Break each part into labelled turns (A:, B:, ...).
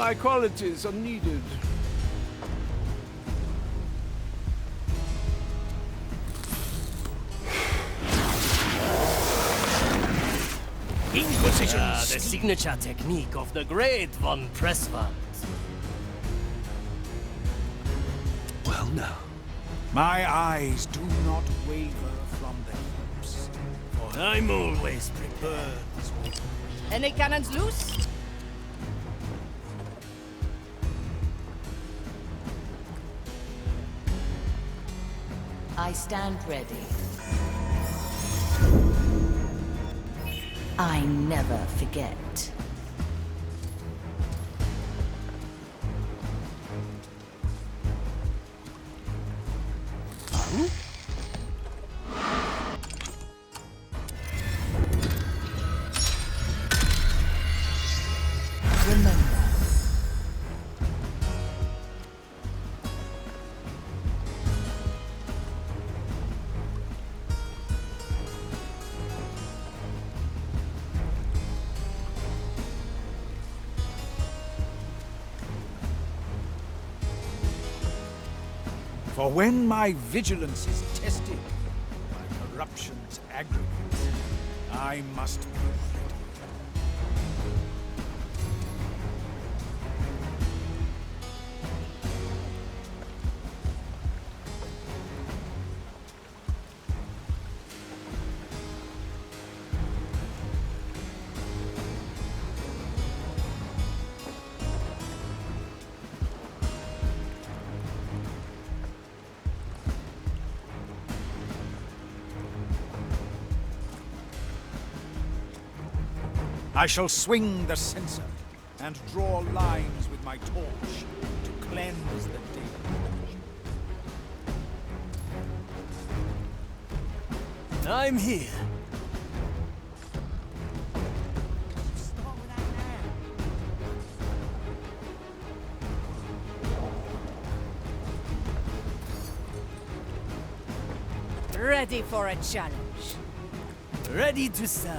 A: my qualities are needed.
B: Inquisition! The signature technique of the great von Presswald.
C: Well, now.
D: My eyes do not waver from the heaps.
B: For I'm always prepared.
E: Any cannons loose?
F: I stand ready. I never forget. Remember.
D: For when my vigilance is tested, my corruptions aggregate, I must be ready. I shall swing the censer and draw lines with my torch to cleanse the damage.
B: I'm here.
E: Ready for a challenge.
B: Ready to serve.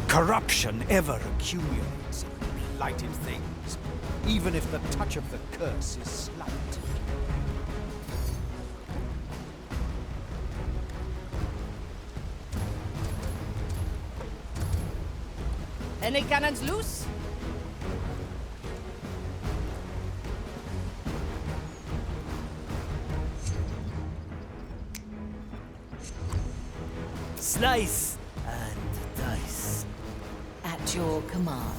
D: Corruption ever accumulates in blighted things, even if the touch of the curse is slight.
E: Any cannons loose?
B: Slice and dice.
F: At your command.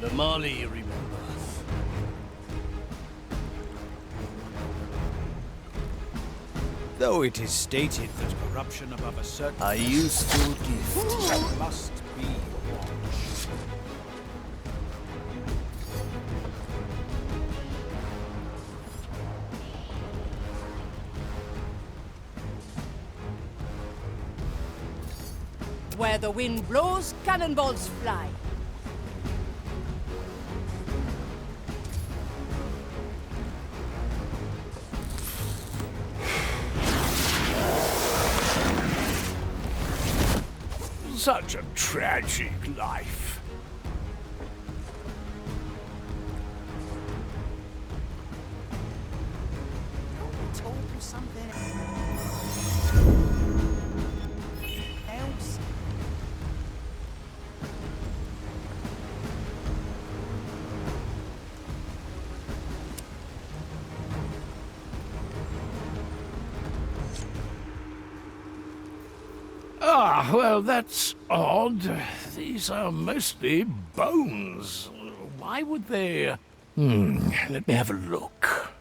B: The Mali remembers.
D: Though it is stated that corruption above a certain
B: A useful gift.
D: must be watched.
E: Where the wind blows, cannonballs fly.
A: Such a tragic life.
E: Told you something else.
A: Ah, well, that's odd. These are mostly bones. Why would they... let me have a look.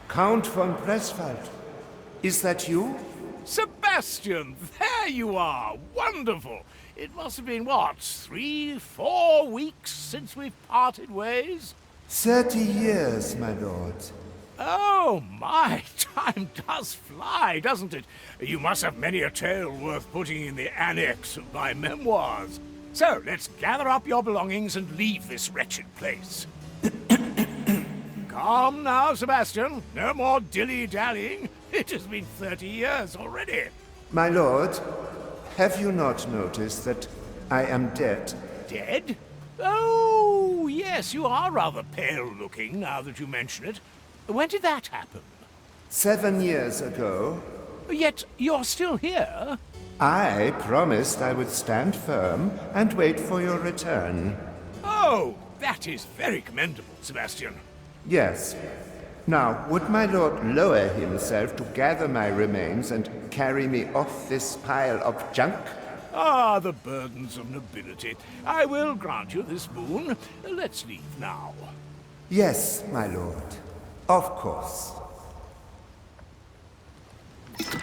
G: Count von Presswald, is that you?
A: Sebastian, there you are! Wonderful! It must have been, what, 3-4 weeks since we've parted ways?
G: 30 years, my lord.
A: Oh, my, time does fly, doesn't it? You must have many a tale worth putting in the annex of my memoirs. So, let's gather up your belongings and leave this wretched place. Calm now, Sebastian. No more dilly-dallying. It has been 30 years already.
G: My lord, have you not noticed that I am dead?
A: Dead? Oh, yes, you are rather pale-looking now that you mention it. When did that happen?
G: 7 years ago,
A: Yet you're still here?
G: I promised I would stand firm and wait for your return.
A: Oh, that is very commendable, Sebastian.
G: Yes. Now, would my lord lower himself to gather my remains and carry me off this pile of junk?
A: Ah, the burdens of nobility. I will grant you this boon. Let's leave now.
G: Yes, my lord. Of course.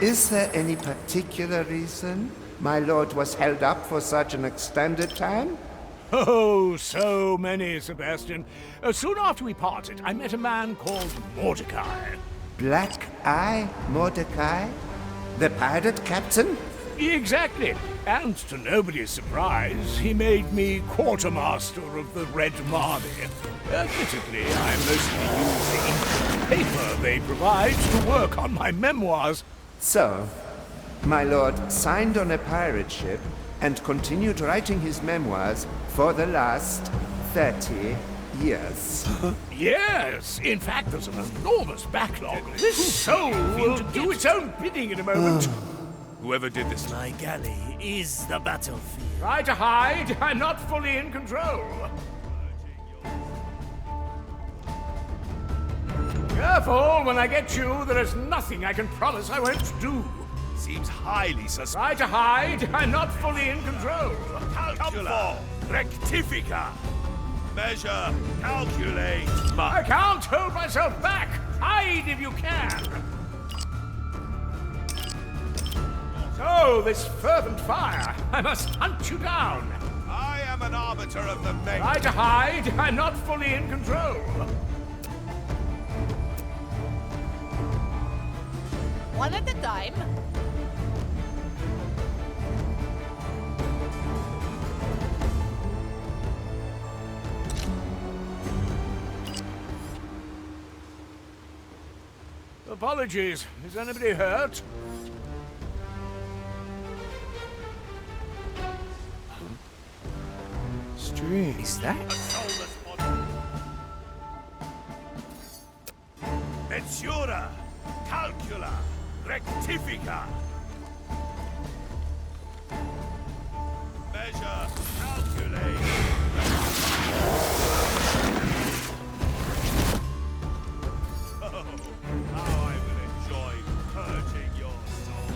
G: Is there any particular reason my lord was held up for such an extended time?
A: Oh, so many, Sebastian. Soon after we parted, I met a man called Mordecai.
G: Black Eye Mordecai? The pirate captain?
A: Exactly. And to nobody's surprise, he made me quartermaster of the Red Marley. Admittedly, I mostly use the ink and paper they provide to work on my memoirs.
G: So, my lord signed on a pirate ship and continued writing his memoirs for the last 30 years.
A: Yes, in fact, there's an enormous backlog. This soul will do its own bidding in a moment.
C: Whoever did this.
B: My galley is the battlefield.
A: Try to hide. I'm not fully in control. Careful, when I get you, there is nothing I can promise I won't do.
C: Seems highly suspicious.
A: Try to hide. I'm not fully in control.
C: Calcula, rectifica, measure, calculate,
A: I can't hold myself back. Hide if you can. So, this fervent fire. I must hunt you down.
C: I am an arbiter of the main.
A: Try to hide. I'm not fully in control.
E: One at a time.
A: Apologies. Is anybody hurt? Strange. Is that?
C: Mensura, calcula, rectifica. Measure, calculate. Oh, how I will enjoy purging your soul.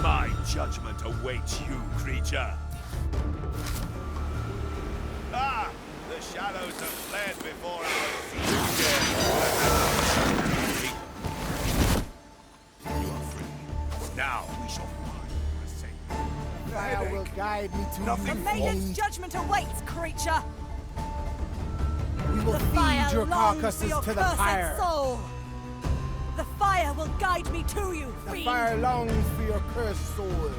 C: My judgment awaits you, creature. Ah! The shadows have fled before our feet. You are free. Now we shall find the same.
D: Fire will guide me to
C: Nothing
D: you.
C: The
H: Maiden's judgment awaits, creature!
D: We will
H: The
D: feed
H: fire
D: your
H: longs for
D: carcasses
H: your
D: to the
H: cursed
D: fire.
H: soul! The fire will guide me to you,
D: The
H: fiend!
D: fire longs for your cursed soul.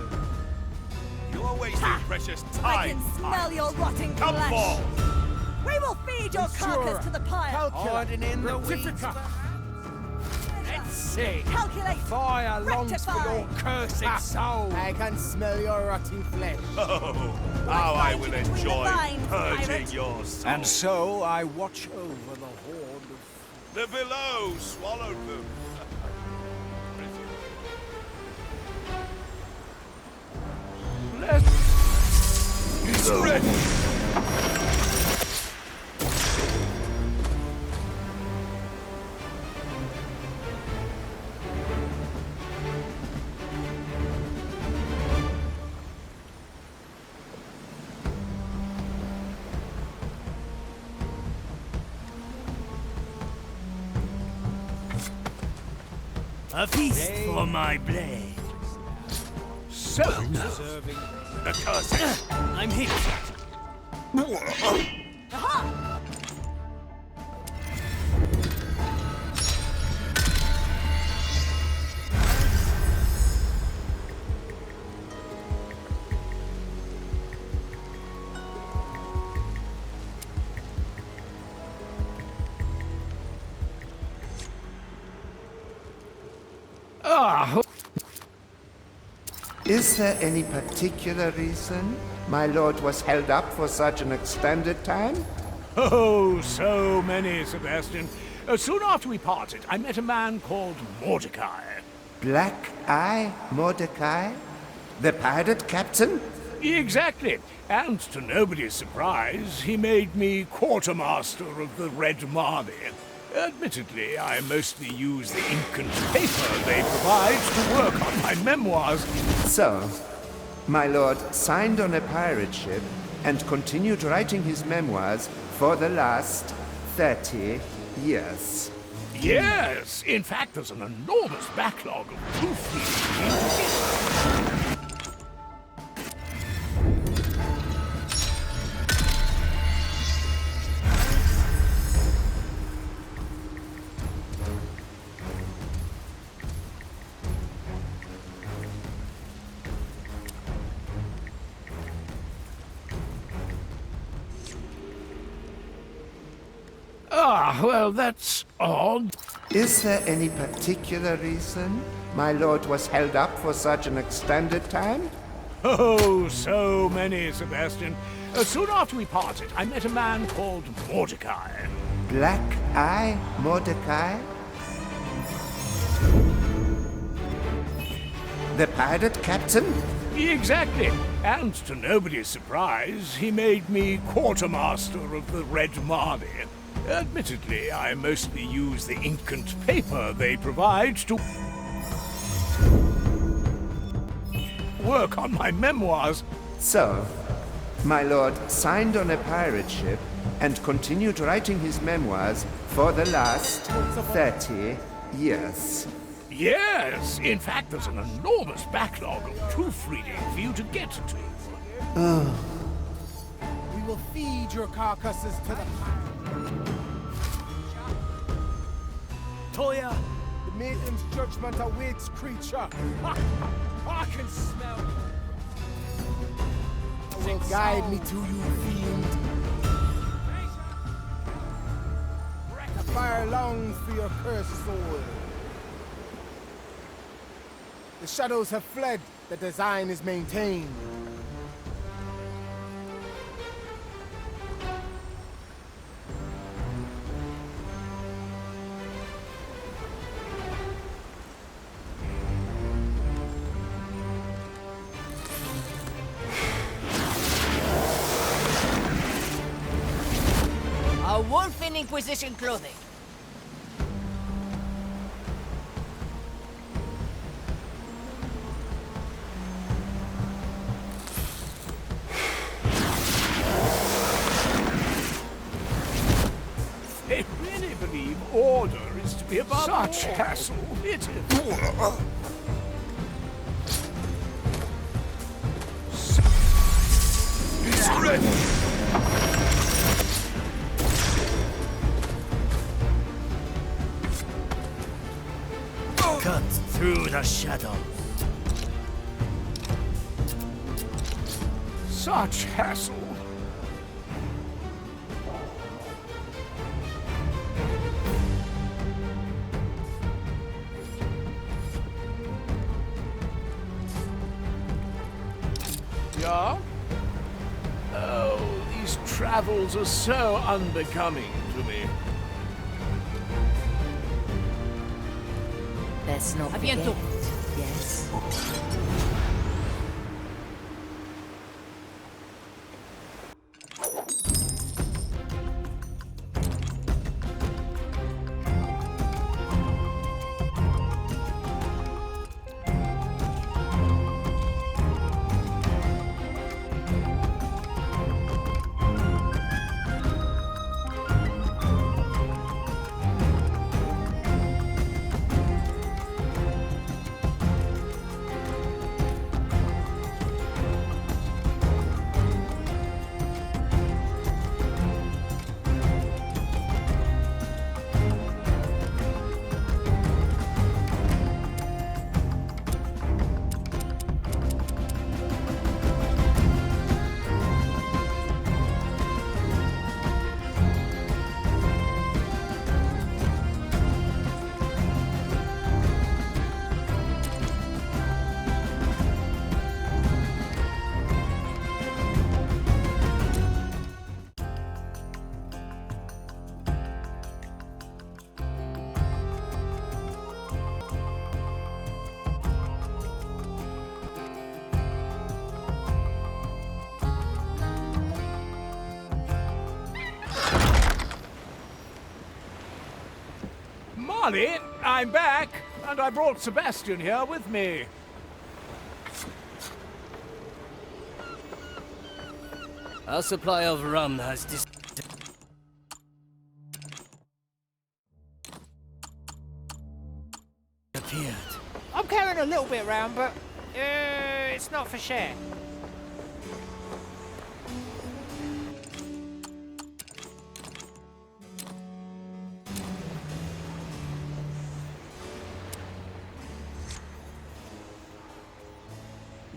C: You are wasting
H: Ha!
C: precious
H: I
C: time.
H: can smell your rotting
C: Come
H: flesh!
C: forth.
H: We will feed your carcass to the pyre!
D: Calcula.
B: in the
D: Rectifica.
B: Let's see.
H: Calculate!
B: Fire longs for
H: Rectify.
B: your cursed soul.
D: I can smell your rotting flesh.
C: Oh, how I
H: find
C: will
H: you between the
C: enjoy
H: vines,
C: purging
H: pirate.
C: your soul.
D: And so I watch over the horde of...
C: The below swallowed them. It's ready.
B: A feast for my blade.
A: So
D: Serving.
C: The curse. 'Em.
B: I'm hit.
H: Aha!
A: Ah,
G: Is there any particular reason my lord was held up for such an extended time?
A: oh, so many, Sebastian. Soon after we parted, I met a man called Mordecai.
G: Black Eye Mordecai? The pirate captain?
A: Exactly. And to nobody's surprise, he made me quartermaster of the Red Marley. Admittedly, I mostly use the ink and paper they provide to work on my memoirs.
G: So, my lord signed on a pirate ship and continued writing his memoirs for the last 30 years.
A: Yes, in fact, there's an enormous backlog of proofreading. Ah, well, that's odd.
G: Is there any particular reason my lord was held up for such an extended time?
A: Oh, so many, Sebastian. Soon after we parted, I met a man called Mordecai.
G: Black Eye Mordecai? The pirate captain?
A: Exactly. And to nobody's surprise, he made me quartermaster of the Red Marley. Admittedly, I mostly use the ink and paper they provide to work on my memoirs.
G: So, my lord signed on a pirate ship and continued writing his memoirs for the last 30 years.
A: Yes, in fact, there's an enormous backlog of proofreading for you to get to.
D: We will feed your carcasses to the
B: Toya!
D: The maiden's judgment awaits, creature. I can smell it. Will guide me to you, fiend. The fire longs for your cursed soul. The shadows have fled, the design is maintained.
E: A wolf in Inquisition clothing.
A: They really believe order is to be above such hassle. It is. It's ready.
B: Cut through the shadows.
A: Such hassle. Yeah? Oh, these travels are so unbecoming to me.
F: Let's not
E: A
F: forget.
E: bientôt.
F: Yes.
A: Marley, I'm back, and I brought Sebastian here with me.
B: Our supply of rum has disappeared.
I: I'm carrying a little bit around, but it's not for share.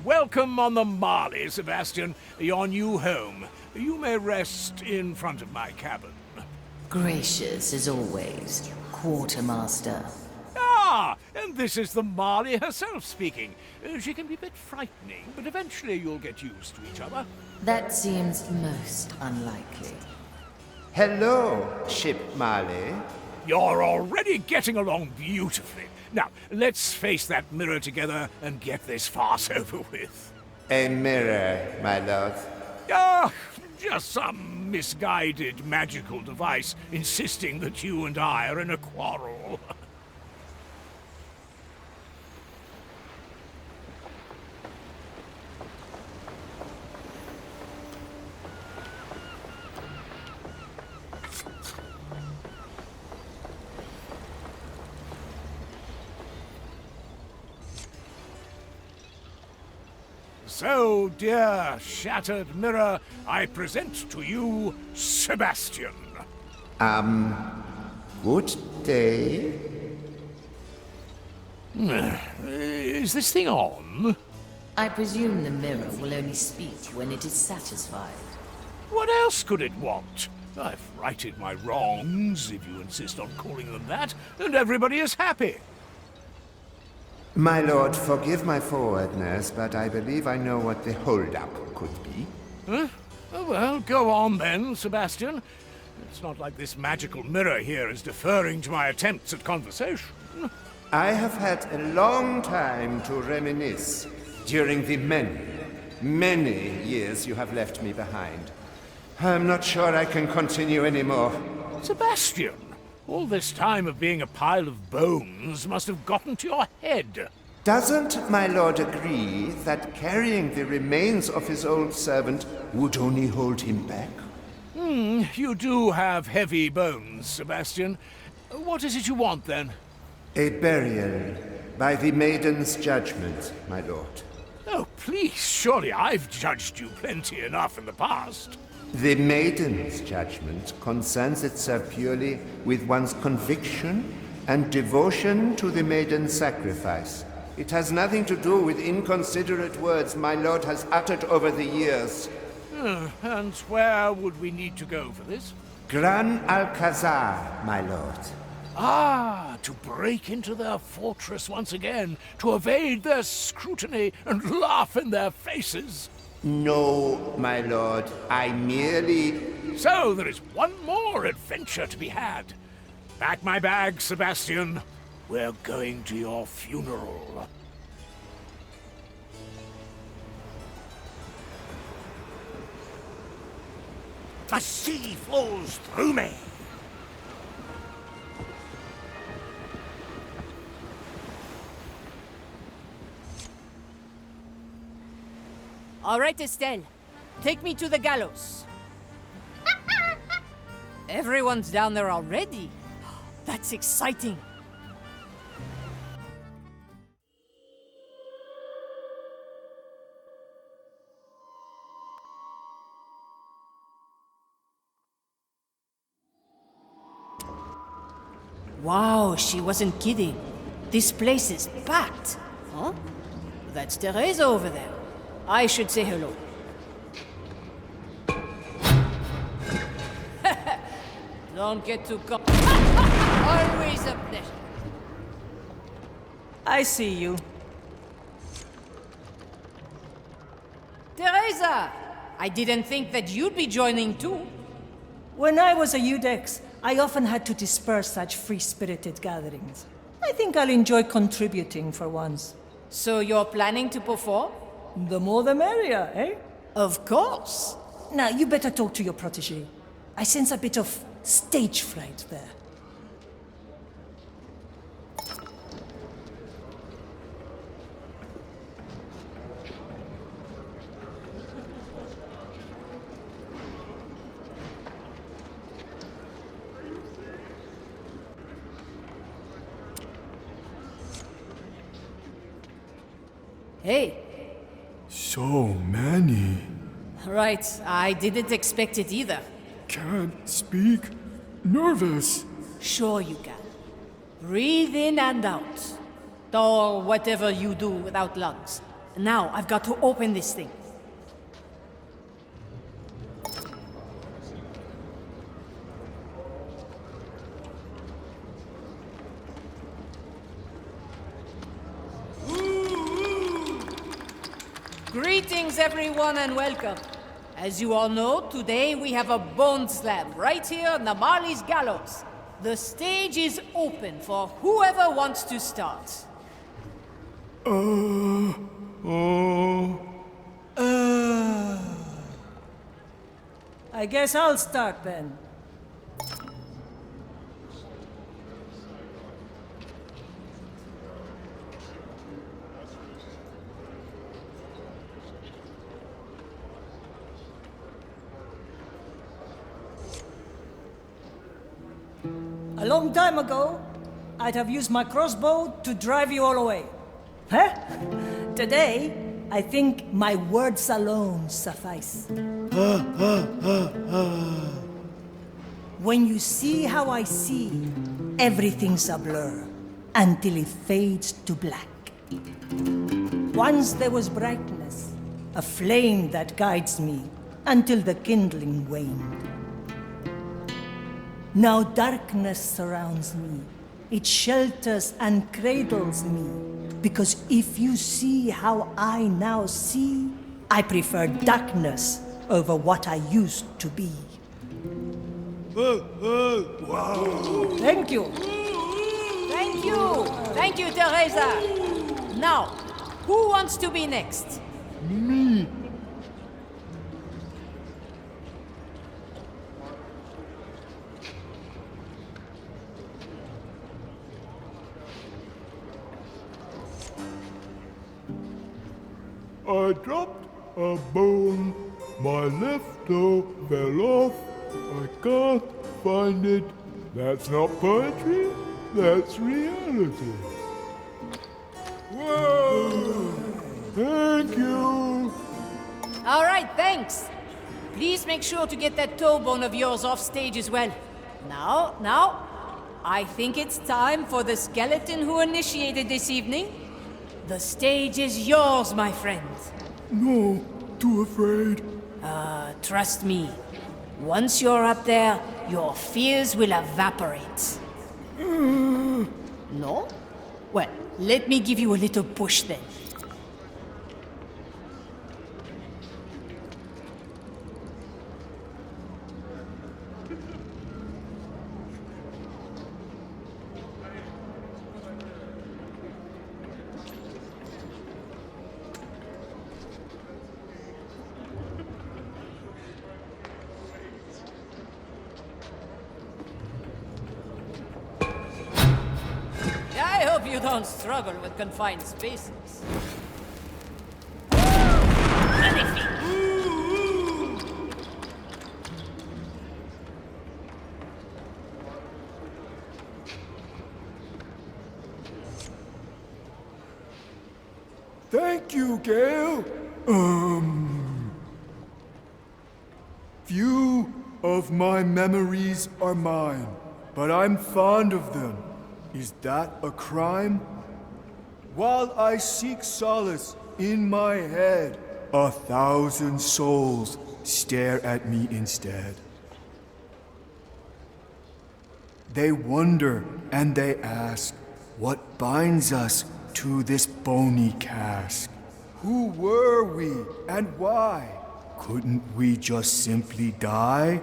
A: Welcome on the Marley, Sebastian, your new home. You may rest in front of my cabin.
F: Gracious as always, Quartermaster.
A: Ah, and this is the Marley herself speaking. She can be a bit frightening, but eventually you'll get used to each other.
F: That seems most unlikely.
G: Hello, Ship Marley.
A: You're already getting along beautifully. Now, let's face that mirror together and get this farce over with.
G: A mirror, my lord.
A: Ah, just some misguided magical device insisting that you and I are in a quarrel. So, dear shattered mirror, I present to you Sebastian.
G: Good day.
A: Is this thing on?
F: I presume the mirror will only speak when it is satisfied.
A: What else could it want? I've righted my wrongs, if you insist on calling them that, and everybody is happy.
G: My lord, forgive my forwardness, but I believe I know what the holdup could be.
A: Huh? Oh, well, go on then, Sebastian. It's not like this magical mirror here is deferring to my attempts at conversation.
G: I have had a long time to reminisce during the many years you have left me behind. I'm not sure I can continue anymore.
A: Sebastian, all this time of being a pile of bones must have gotten to your head.
G: Doesn't my lord agree that carrying the remains of his old servant would only hold him back?
A: You do have heavy bones, Sebastian. What is it you want, then?
G: A burial by the maiden's judgment, my lord.
A: Oh, please, surely I've judged you plenty enough in the past.
G: The maiden's judgment concerns itself purely with one's conviction and devotion to the maiden's sacrifice. It has nothing to do with inconsiderate words my lord has uttered over the years.
A: And where would we need to go for this?
G: Gran Alcazar, my lord.
A: Ah, to break into their fortress once again, to evade their scrutiny and laugh in their faces.
G: No, my lord, I merely...
A: So there is one more adventure to be had. Pack my bag, Sebastian. We're going to your funeral.
C: The sea flows through me.
E: All right, Estelle. Take me to the gallows. Everyone's down there already. That's exciting. Wow, she wasn't kidding. This place is packed. Huh? That's Teresa over there. I should say hello. Don't get too always a pleasure.
H: I see you.
E: Teresa! I didn't think that you'd be joining too.
H: When I was a Udex, I often had to disperse such free-spirited gatherings. I think I'll enjoy contributing for once.
E: So you're planning to perform?
H: The more the merrier, eh?
E: Of course.
H: Now, you better talk to your protégé. I sense a bit of stage fright there.
E: Hey.
J: So many.
E: Right, I didn't expect it either.
J: Can't speak. Nervous.
E: Sure you can. Breathe in and out. Or whatever you do without lungs. Now, I've got to open this thing. Greetings, everyone, and welcome. As you all know, today we have a bone slam right here on the Marley's Gallows. The stage is open for whoever wants to start.
H: I guess I'll start then. A long time ago, I'd have used my crossbow to drive you all away. Huh? Today, I think my words alone suffice. When you see how I see, everything's a blur, until it fades to black. Once there was brightness, a flame that guides me, until the kindling waned. Now darkness surrounds me. It shelters and cradles me. Because if you see how I now see, I prefer darkness over what I used to be. Thank you.
E: Thank you! Thank you, Teresa! Now, who wants to be next?
J: Me. I dropped a bone. My left toe fell off. I can't find it. That's not poetry. That's reality. Whoa! Thank you.
E: All right, thanks. Please make sure to get that toe bone of yours off stage as well. Now, I think it's time for the skeleton who initiated this evening. The stage is yours, my friend.
J: No, too afraid.
E: Trust me. Once you're up there, your fears will evaporate. No? Well, let me give you a little push then. I hope you don't struggle with confined spaces. Magnifique!
J: Thank you, Gale. Few of my memories are mine, but I'm fond of them. Is that a crime? While I seek solace in my head, 1,000 souls stare at me instead. They wonder and they ask, what binds us to this bony cask? Who were we and why? Couldn't we just simply die?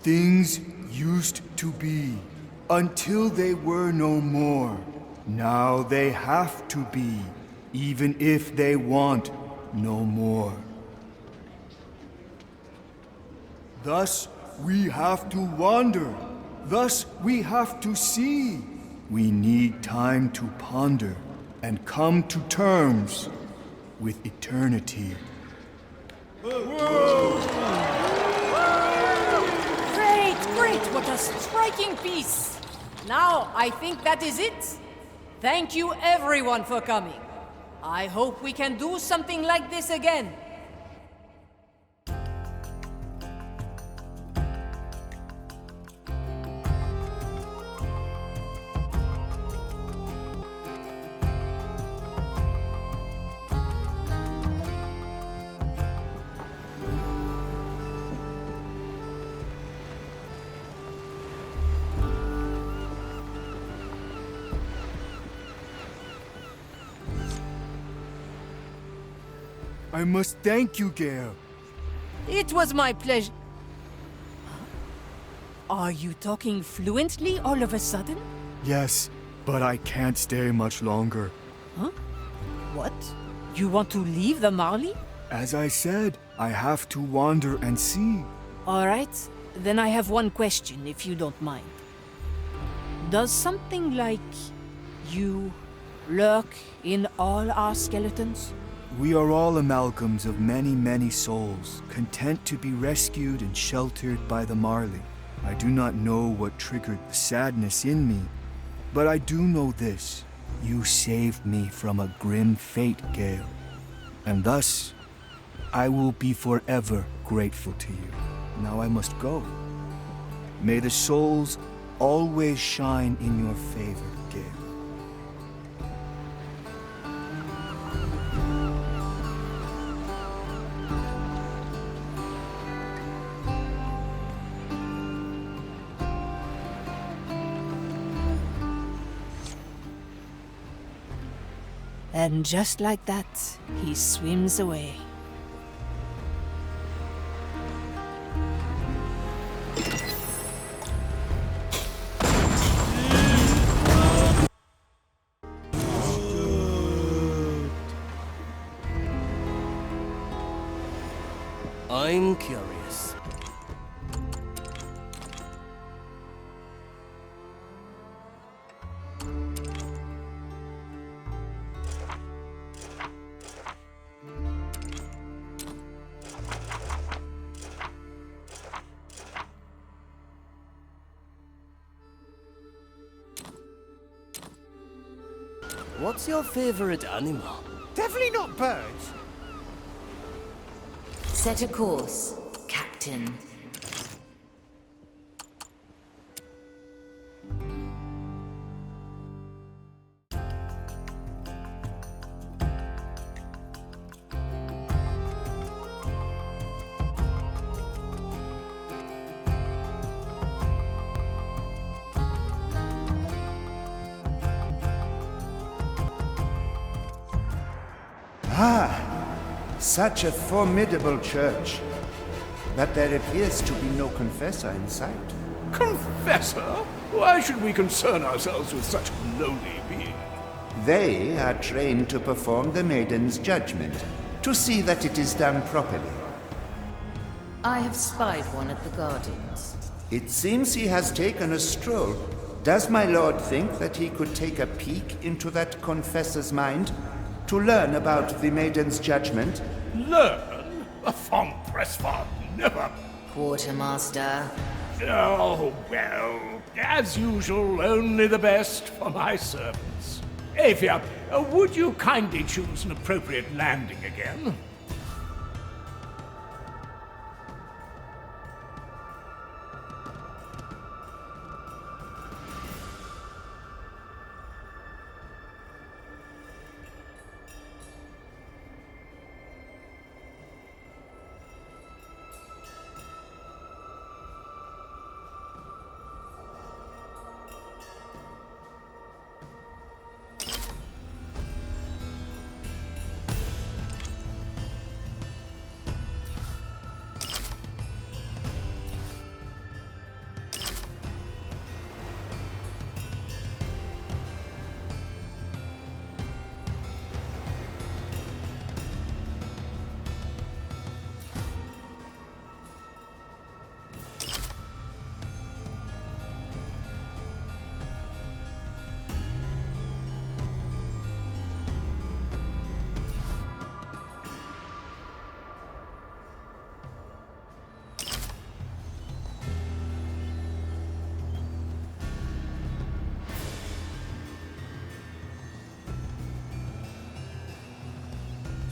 J: Things used to be until they were no more. Now they have to be, even if they want no more. Thus we have to wander. Thus we have to see. We need time to ponder and come to terms with eternity.
E: Great! What a striking piece! Now, I think that is it. Thank you everyone for coming. I hope we can do something like this again.
J: I must thank you, Gale.
E: It was my pleasure. Are you talking fluently all of a sudden?
J: Yes, but I can't stay much longer.
E: Huh? What? You want to leave the Marley?
J: As I said, I have to wander and see.
E: All right, then I have one question, if you don't mind. Does something like you lurk in all our skeletons?
J: We are all amalgams of many, many souls, content to be rescued and sheltered by the Marley. I do not know what triggered the sadness in me, but I do know this. You saved me from a grim fate, Gale. And thus, I will be forever grateful to you. Now I must go. May the souls always shine in your favor, Gale.
E: And just like that, he swims away.
B: I'm curious. What's your favorite animal?
I: Definitely not birds.
F: Set a course, Captain.
G: Such a formidable church. But there appears to be no confessor in sight.
A: Confessor? Why should we concern ourselves with such a lowly being?
G: They are trained to perform the Maiden's judgment, to see that it is done properly.
F: I have spied one at the Gardens.
G: It seems he has taken a stroll. Does my lord think that he could take a peek into that confessor's mind to learn about the Maiden's judgment?
A: Learn? A von Pressfahrt never.
F: Quartermaster.
A: Oh, well, as usual, only the best for my servants. Avia, would you kindly choose an appropriate landing again?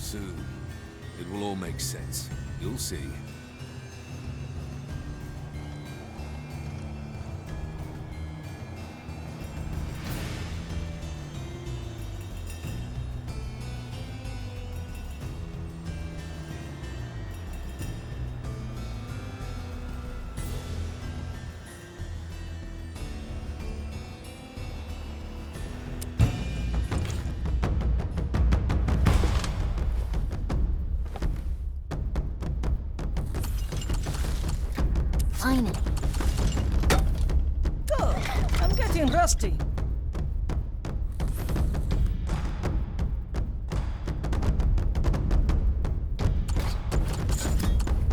C: Soon. It will all make sense. You'll see.
F: Finally.
H: Oh, I'm getting rusty.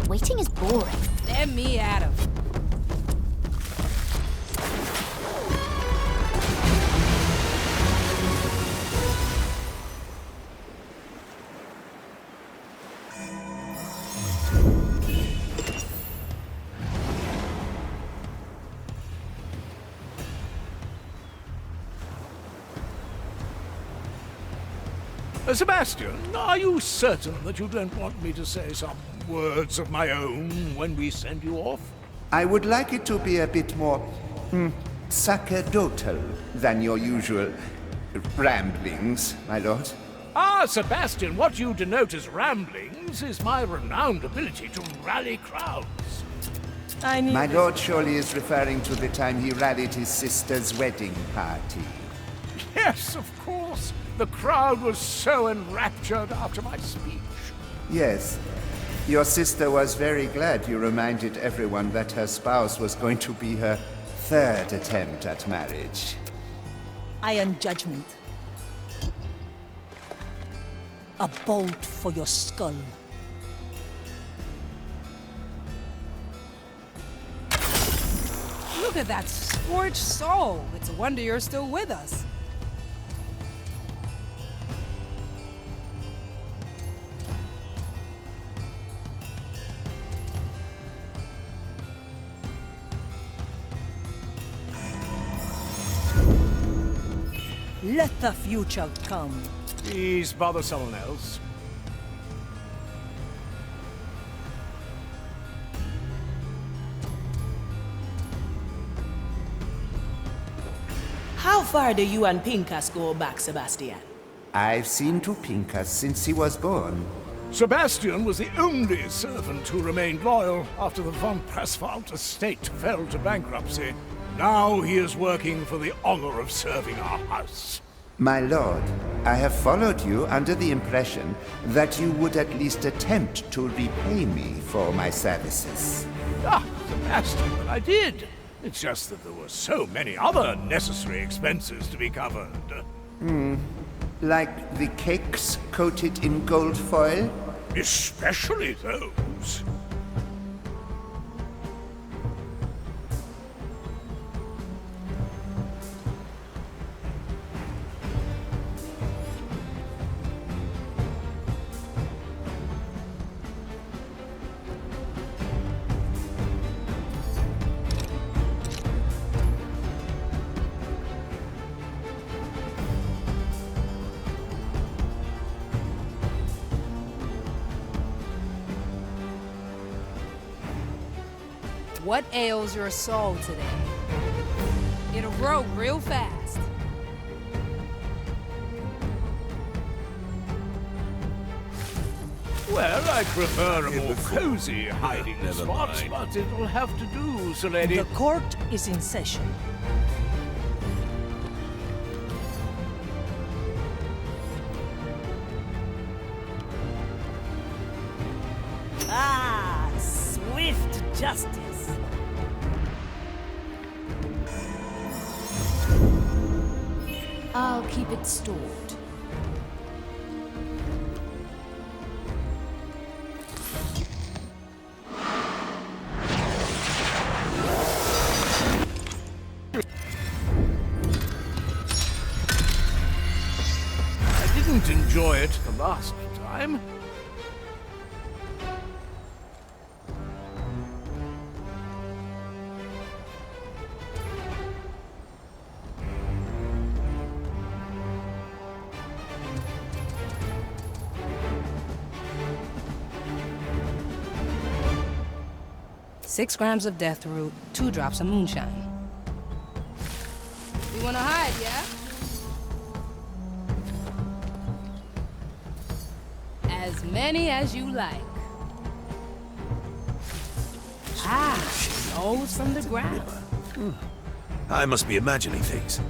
F: Waiting is boring.
E: Let me at him.
A: Sebastian, are you certain that you don't want me to say some words of my own when we send you off?
G: I would like it to be a bit more sacerdotal than your usual ramblings, my lord.
A: Ah, Sebastian, what you denote as ramblings is my renowned ability to rally crowds.
H: I need
G: My lord surely is referring to the time he rallied his sister's wedding party.
A: Yes, of course. The crowd was so enraptured after my speech.
G: Yes. Your sister was very glad you reminded everyone that her spouse was going to be her third attempt at marriage.
H: iron judgment. A bolt for your skull.
E: Look at that scorched soul. It's a wonder you're still with us.
H: Let the future come.
A: Please bother someone else.
K: How far do you and Pincus go back, Sebastian?
G: I've seen to Pincus since he was born.
A: Sebastian was the only servant who remained loyal after the von Presswald estate fell to bankruptcy. Now he is working for the honor of serving our house.
G: My lord, I have followed you under the impression that you would at least attempt to repay me for my services.
A: Ah, Sebastian, I did. It's just that there were so many other necessary expenses to be covered.
G: Like the cakes coated in gold foil?
A: Especially those.
E: What ails your soul today? It'll grow real fast.
A: Well, I prefer a more cozy hiding spot, but it'll have to do, Sir Lady.
H: The court is in session. Ah, swift justice.
F: I'll keep it stored.
A: I didn't enjoy it the last time.
L: 6 grams of death root, 2 drops of moonshine. You wanna hide, yeah? As many as you like. Nose from the ground.
C: I must be imagining things.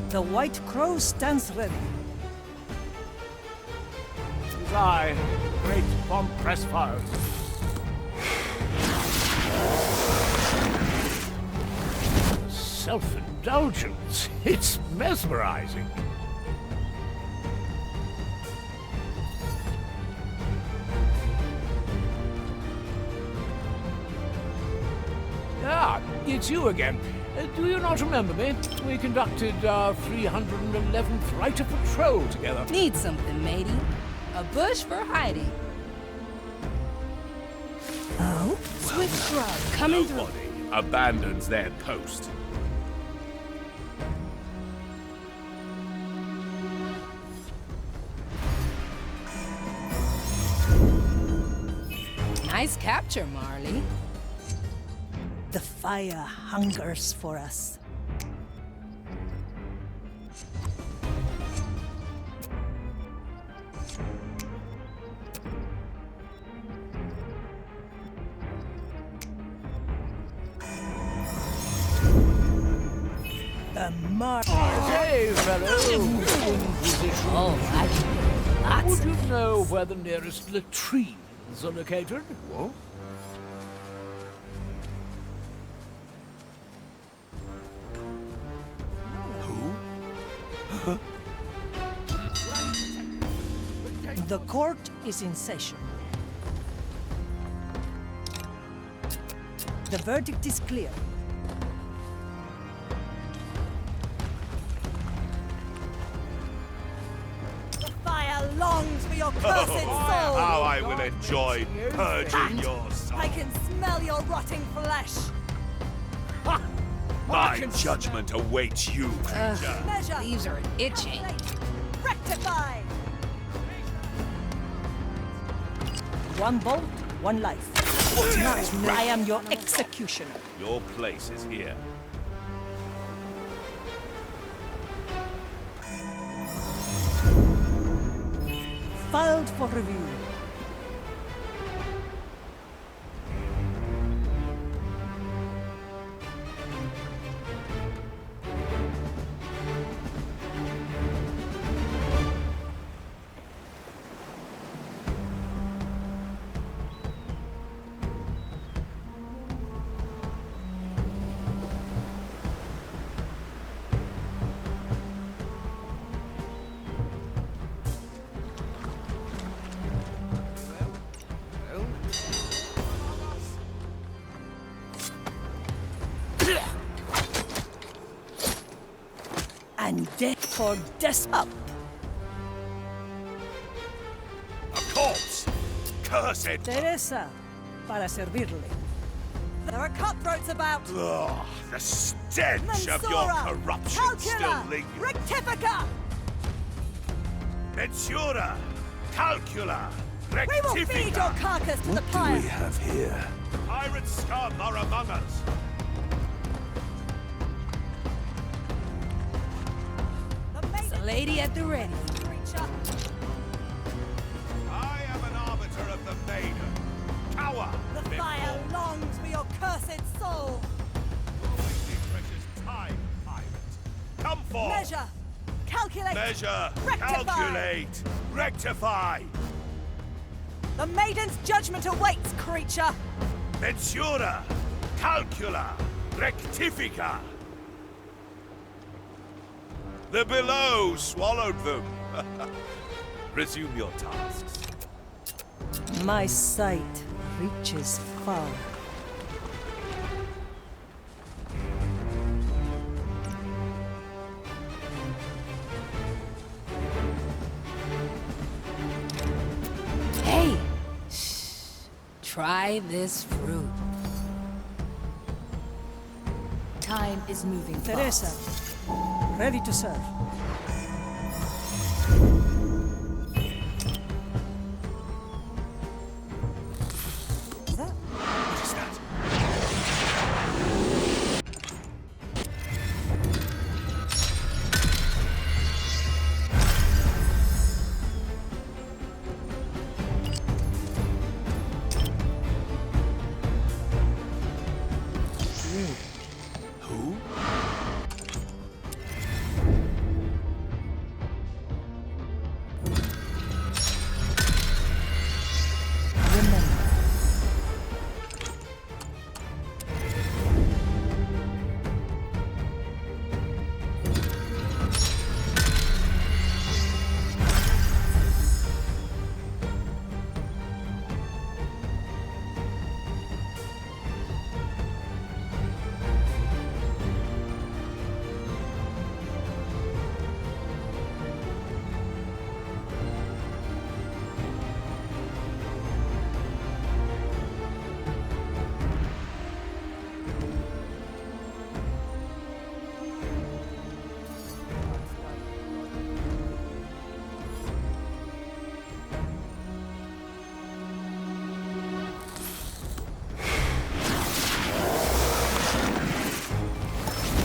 H: The White Crow stands ready.
A: It is I, the great Von Pressfire. Self-indulgence. It's mesmerizing. Ah, it's you again. Do you not remember me? We conducted our 311th Rite of Patrol together.
L: Need something, matey. A bush for hiding. Oh? Swift grub coming through.
C: Nobody abandons their post.
L: Nice capture, Marley.
H: The fire hungers for us. The
A: Hey, fellow.
L: Oh, actually, lots
A: Would you
L: of
A: know where the nearest latrines are located? What?
H: The court is in session. The verdict is clear.
M: The fire longs for your cursed soul!
C: How I will enjoy purging your soul.
M: I can smell your rotting flesh!
C: My judgment awaits you, creature.
M: Measure!
L: leaves are itching.
M: Rectify!
H: One bolt, one life. I am your executioner.
C: Your place is here.
H: Filed for review. And death for death up.
C: A corpse! Cursed!
H: Teresa, para servirle.
M: There are cutthroats about!
C: Ugh, the stench of your
M: Mensura!
C: corruption still
M: Calcula!
C: lingers.
M: Rectifica!
C: Mensura! Calcula!
M: We will feed your
C: Rectifica!
M: carcass to the pyre!
C: have here? Pirate scum are among us!
L: The lady at the ready.
M: Creature!
C: I am an arbiter of the maiden. Cower!
M: The fire longs for your cursed soul!
C: Wasting precious time, pirate. Come forth!
M: Measure! Calculate!
C: Measure!
M: Rectify!
C: Calculate! Rectify!
M: The maiden's judgment awaits, creature!
C: Mensura! Calcula! Rectifica! The below swallowed them. Resume your tasks.
H: My sight reaches far.
L: Try this fruit.
F: Time is moving
H: Teresa,
F: fast.
H: ready to serve.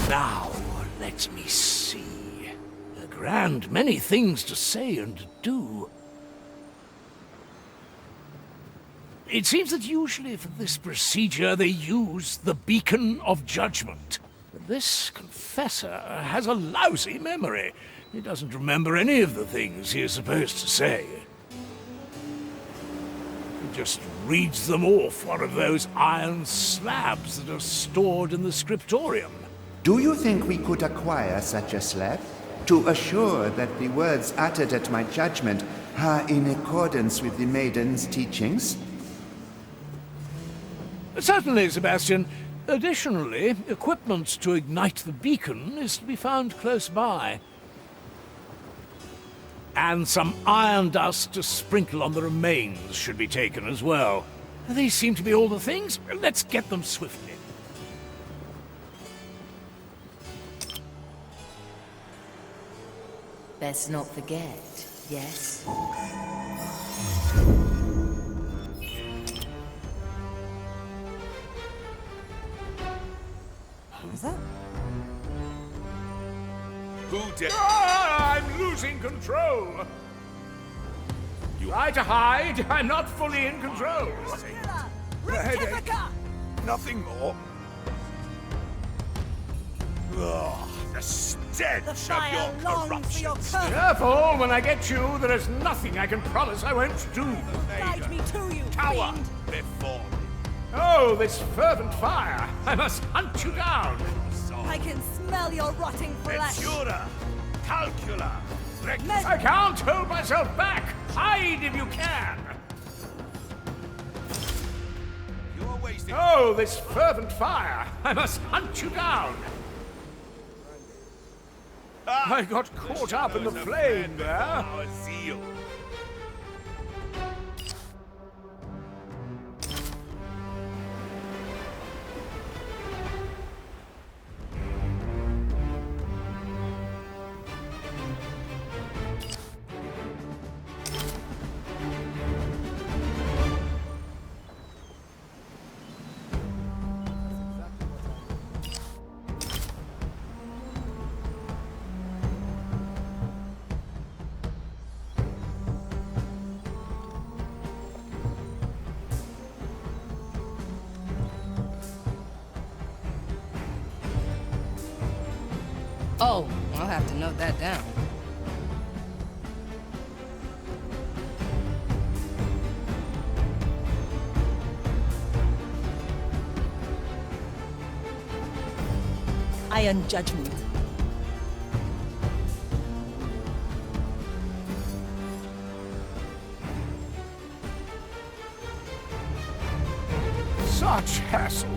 A: Now, let me see. A grand many things to say and do. It seems that usually for this procedure they use the Beacon of Judgment. But this confessor has a lousy memory. He doesn't remember any of the things he is supposed to say. He just reads them off one of those iron slabs that are stored in the scriptorium.
G: Do you think we could acquire such a slab to assure that the words uttered at my judgment are in accordance with the maiden's teachings?
A: Certainly, Sebastian. Additionally, equipment to ignite the beacon is to be found close by. And some iron dust to sprinkle on the remains should be taken as well. These seem to be all the things. Let's get them swiftly.
F: Best not forget, yes?
H: Is that?
C: Who did?
A: I'm losing control. Try to hide. I'm not fully in control.
C: The headache. Nothing more. Ugh, the stench
M: The
C: of
M: fire
C: your
M: longs for
C: corruption.
M: your curse.
A: Careful, when I get you, there is nothing I can promise I won't do.
M: Guide me to you,
C: Cower
M: fiend.
C: before me.
A: Oh, this fervent fire. I must hunt you down.
M: I can smell your rotting flesh.
C: Ventura, calcula,
A: I can't hold myself back. Hide if you can.
C: You're wasting.
A: Oh, this fervent fire. I must hunt you down. I got caught up in the flame there.
C: Our zeal.
L: Oh, I'll have to note that down.
H: Iron Judgment.
A: Such hassle.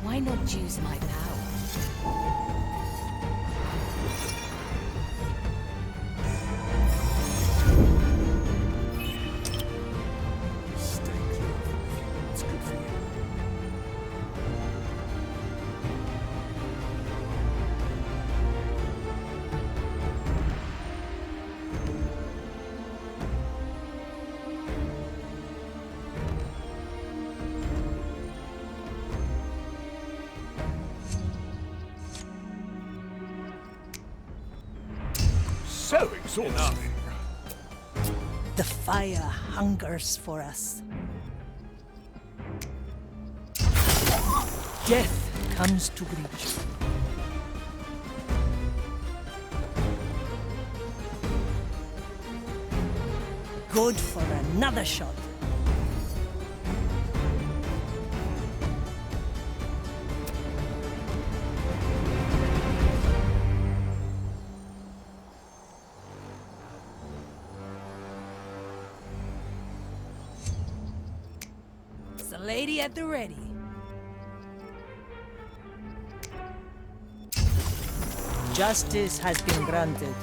F: Why not use my power?
A: exhausting.
H: The fire hungers for us. Death comes to greet you. Good for another shot.
L: It's a lady at the ready.
H: Justice has been granted.